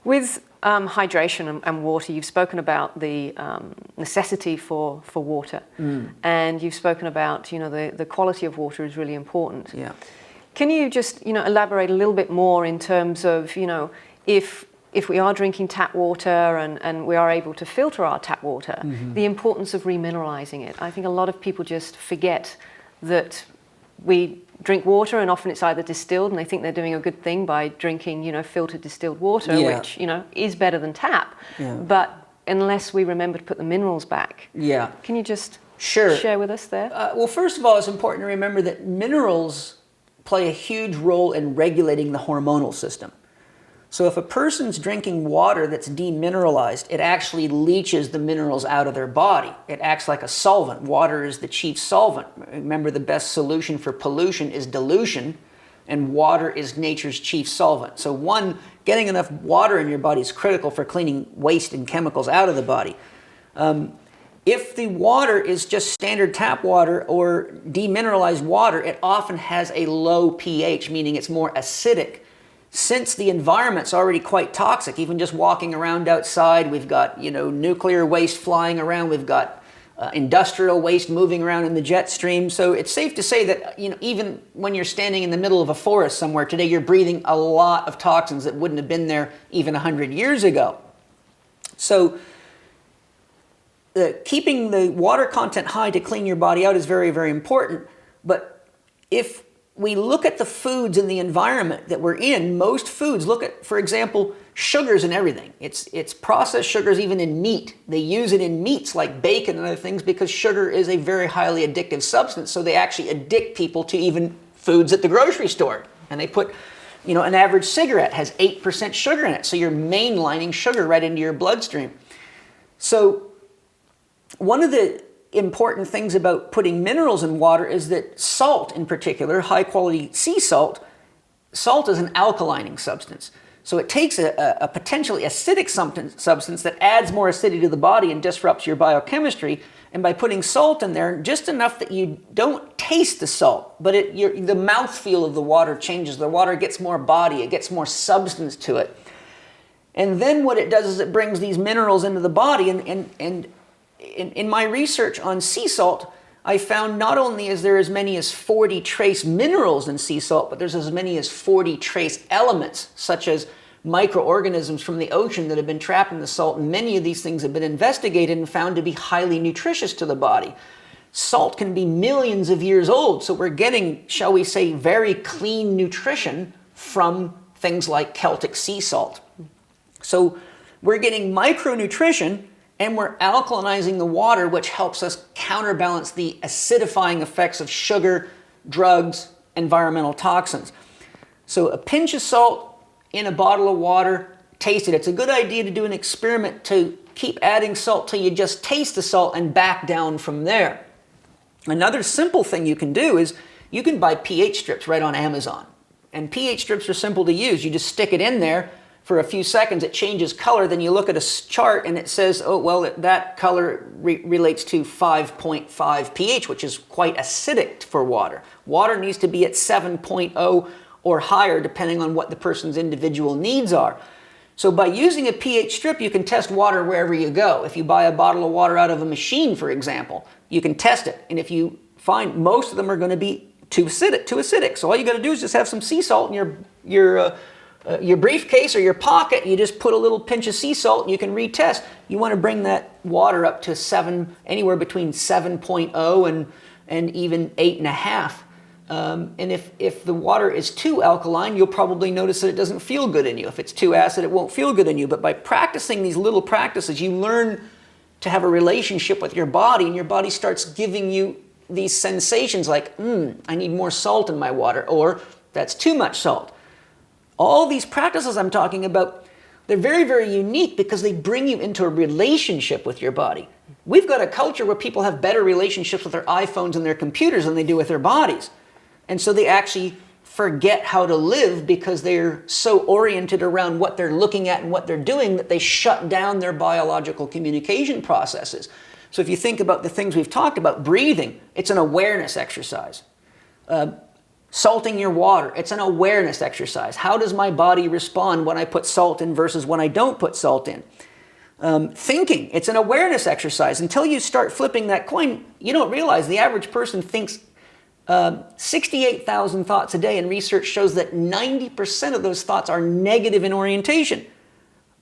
With hydration and water, you've spoken about the necessity for water, and you've spoken about, you know, the quality of water is really important. Yeah. Can you just, you know, elaborate a little bit more in terms of, you know, if we are drinking tap water and we are able to filter our tap water, the importance of remineralizing it? I think a lot of people just forget that we drink water and often it's either distilled and they think they're doing a good thing by drinking, you know, filtered distilled water, which, you know, is better than tap. But unless we remember to put the minerals back. Can you just share with us there? Well, first of all, it's important to remember that minerals play a huge role in regulating the hormonal system. So if a person's drinking water that's demineralized, it actually leaches the minerals out of their body. It acts like a solvent. Water is the chief solvent. Remember, the best solution for pollution is dilution, and water is nature's chief solvent. So one, getting enough water in your body is critical for cleaning waste and chemicals out of the body. If the water is just standard tap water or demineralized water, it often has a low pH, meaning it's more acidic. Since the environment's already quite toxic, even just walking around outside, we've got, you know, nuclear waste flying around, we've got industrial waste moving around in the jet stream. So it's safe to say that, you know, even when you're standing in the middle of a forest somewhere today, you're breathing a lot of toxins that wouldn't have been there even 100 years ago. So keeping the water content high to clean your body out is very, very important. But if we look at the foods in the environment that we're in, most foods, look at, for example, sugars in everything. It's processed sugars even in meat. They use it in meats like bacon and other things because sugar is a very highly addictive substance. So they actually addict people to even foods at the grocery store. And they put, you know, an average cigarette has 8% sugar in it. So you're mainlining sugar right into your bloodstream. So one of the important things about putting minerals in water is that salt in particular, high quality sea salt, salt is an alkalining substance. So it takes a potentially acidic substance that adds more acidity to the body and disrupts your biochemistry. And by putting salt in there, just enough that you don't taste the salt, but the mouthfeel of the water changes. The water gets more body, it gets more substance to it. And then what it does is it brings these minerals into the body. And in my research on sea salt, I found not only is there as many as 40 trace minerals in sea salt, but there's as many as 40 trace elements, such as microorganisms from the ocean that have been trapped in the salt. And many of these things have been investigated and found to be highly nutritious to the body. Salt can be millions of years old, so we're getting, shall we say, very clean nutrition from things like Celtic sea salt. So we're getting micronutrition, and we're alkalinizing the water, which helps us counterbalance the acidifying effects of sugar, drugs, environmental toxins. So a pinch of salt in a bottle of water, taste it. It's a good idea to do an experiment to keep adding salt till you just taste the salt and back down from there. Another simple thing you can do is you can buy pH strips right on Amazon. And pH strips are simple to use. You just stick it in there. For a few seconds, it changes color. Then you look at a chart and it says, oh, well, that color relates to 5.5 pH, which is quite acidic for water. Water needs to be at 7.0 or higher, depending on what the person's individual needs are. So by using a pH strip, you can test water wherever you go. If you buy a bottle of water out of a machine, for example, you can test it. And if you find most of them are going to be too acidic. So all you got to do is just have some sea salt in your briefcase or your pocket. You just put a little pinch of sea salt and you can retest. You want to bring that water up to anywhere between 7.0 and even 8.5. And if the water is too alkaline, you'll probably notice that it doesn't feel good in you. If it's too acid, it won't feel good in you. But by practicing these little practices, you learn to have a relationship with your body, and your body starts giving you these sensations like, I need more salt in my water, or that's too much salt. All these practices I'm talking about, they're very, very unique because they bring you into a relationship with your body. We've got a culture where people have better relationships with their iPhones and their computers than they do with their bodies. And so they actually forget how to live because they're so oriented around what they're looking at and what they're doing that they shut down their biological communication processes. So if you think about the things we've talked about, breathing, it's an awareness exercise. Salting your water, it's an awareness exercise. How does my body respond when I put salt in versus when I don't put salt in? Thinking, it's an awareness exercise. Until you start flipping that coin, you don't realize the average person thinks 68,000 thoughts a day, and research shows that 90% of those thoughts are negative in orientation.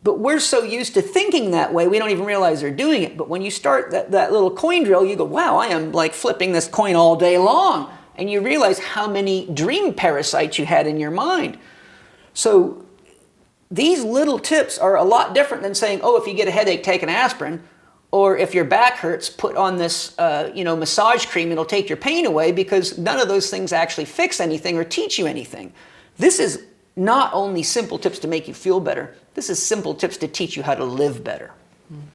But we're so used to thinking that way, we don't even realize they're doing it. But when you start that little coin drill, you go, wow, I am like flipping this coin all day long. And you realize how many dream parasites you had in your mind. So these little tips are a lot different than saying, oh, if you get a headache, take an aspirin. Or if your back hurts, put on this massage cream, it'll take your pain away, because none of those things actually fix anything or teach you anything. This is not only simple tips to make you feel better, this is simple tips to teach you how to live better.